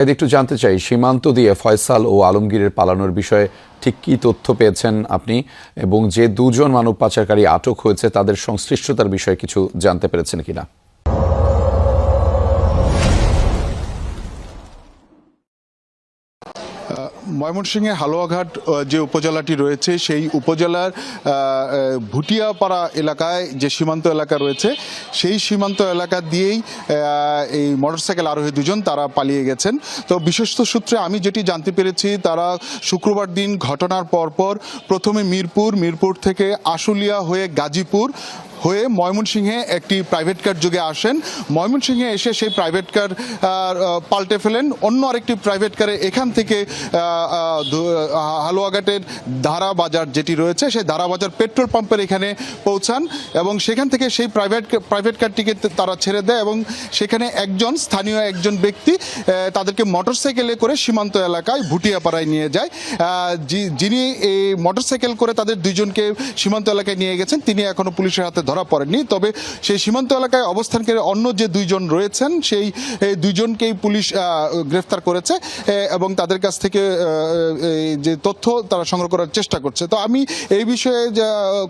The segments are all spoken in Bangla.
একটু জানতে চাই, সীমান্ত দিয়ে ফয়সাল ও আলমগীরের পালানোর বিষয়ে ঠিক কী তথ্য পেয়েছেন আপনি, এবং যে দুজন মানব পাচারকারী আটক হয়েছে তাদের সংশ্লিষ্টতার বিষয়ে কিছু জানতে পেরেছেন কিনা? ময়মনসিংহে হালুয়াঘাট যে উপজেলাটি রয়েছে সেই উপজেলার ভুটিয়াপাড়া এলাকায় যে সীমান্ত এলাকা রয়েছে সেই সীমান্ত এলাকা দিয়েই এই মোটরসাইকেল আরোহী দুজন তারা পালিয়ে গেছেন। তো বিশ্বস্ত সূত্রে আমি যেটি জানতে পেরেছি, তারা শুক্রবার দিন ঘটনার পরপর প্রথমে মিরপুর থেকে আশুলিয়া হয়ে গাজীপুর হয়ে ময়মনসিংহে একটি প্রাইভেট কার যোগে আসেন। ময়মনসিংহে এসে সেই প্রাইভেট কার পাল্টে ফেলেন অন্য আরেকটি প্রাইভেট কারে। এখান থেকে হালুয়াঘাটের ধারা বাজার যেটি রয়েছে সেই ধারা বাজার পেট্রোল পাম্পের এখানে পৌঁছান এবং সেখান থেকে সেই প্রাইভেট কারটিকে তারা ছেড়ে দেয় এবং সেখানে স্থানীয় একজন ব্যক্তি তাদেরকে মোটরসাইকেলে করে সীমান্ত এলাকায় ভুটিয়াপাড়ায় নিয়ে যায়। যিনি এই মোটরসাইকেল করে তাদের দুইজনকে সীমান্ত এলাকায় নিয়ে গেছেন তিনি এখনো পুলিশের হাতে ধরা পড়েননি। তবে সেই সীমান্ত এলাকায় অবস্থানকারী অন্য যে দুইজন রয়েছেন সেই দুইজনকেই পুলিশ গ্রেফতার করেছে এবং তাদের কাছ থেকে যে তথ্য তারা সংগ্রহ করার চেষ্টা করছে। তো আমি এই বিষয়ে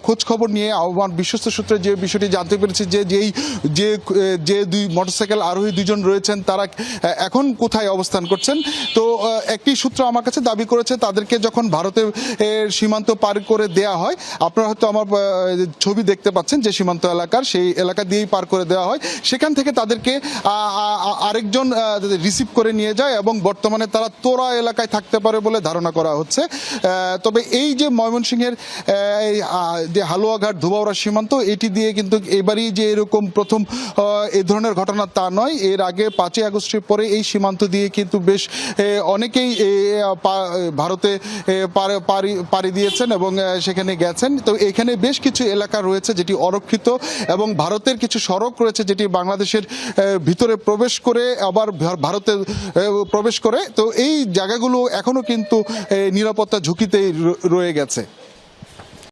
খোঁজ খবর নিয়ে আমার বিশ্বস্ত সূত্রে যে বিষয়টি জানতে পেরেছি যে দুই মোটরসাইকেল আরোহী দুজন রয়েছেন তারা এখন কোথায় অবস্থান করছেন। তো একটি সূত্র আমার কাছে দাবি করেছে তাদেরকে যখন ভারতের সীমান্ত পার করে দেয়া হয়, আপনারা হয়তো আমার ছবি দেখতে পাচ্ছেন যে সীমান্ত এলাকার সেই এলাকা দিয়েই পার করে দেওয়া হয়, সেখান থেকে তাদেরকে আরেকজন রিসিভ করে নিয়ে যায় এবং বর্তমানে তারা তোরা এলাকায় থাকতে পারে বলে ধারণা করা হচ্ছে। তবে এই যে ময়মনসিংহের যে হালুয়াঘাট ধুবাউড়া সীমান্ত এটি দিয়ে কিন্তু এবারই যে এরকম প্রথম এই ধরনের ঘটনা তা নয়। এর আগে 5ই আগস্টের পরে এই সীমান্ত দিয়ে কিন্তু বেশ অনেকেই ভারতে পাড়ি দিয়েছেন এবং সেখানে গেছেন। তো এখানে বেশ কিছু এলাকা রয়েছে যেটি অরক্ষিত এবং ভারতের কিছু সড়ক রয়েছে যেটি বাংলাদেশের ভিতরে প্রবেশ করে আবার ভারতে প্রবেশ করে। তো এই জায়গাগুলো এখনো কিন্তু নিরাপত্তা ঝুঁকিতেই রয়ে গেছে।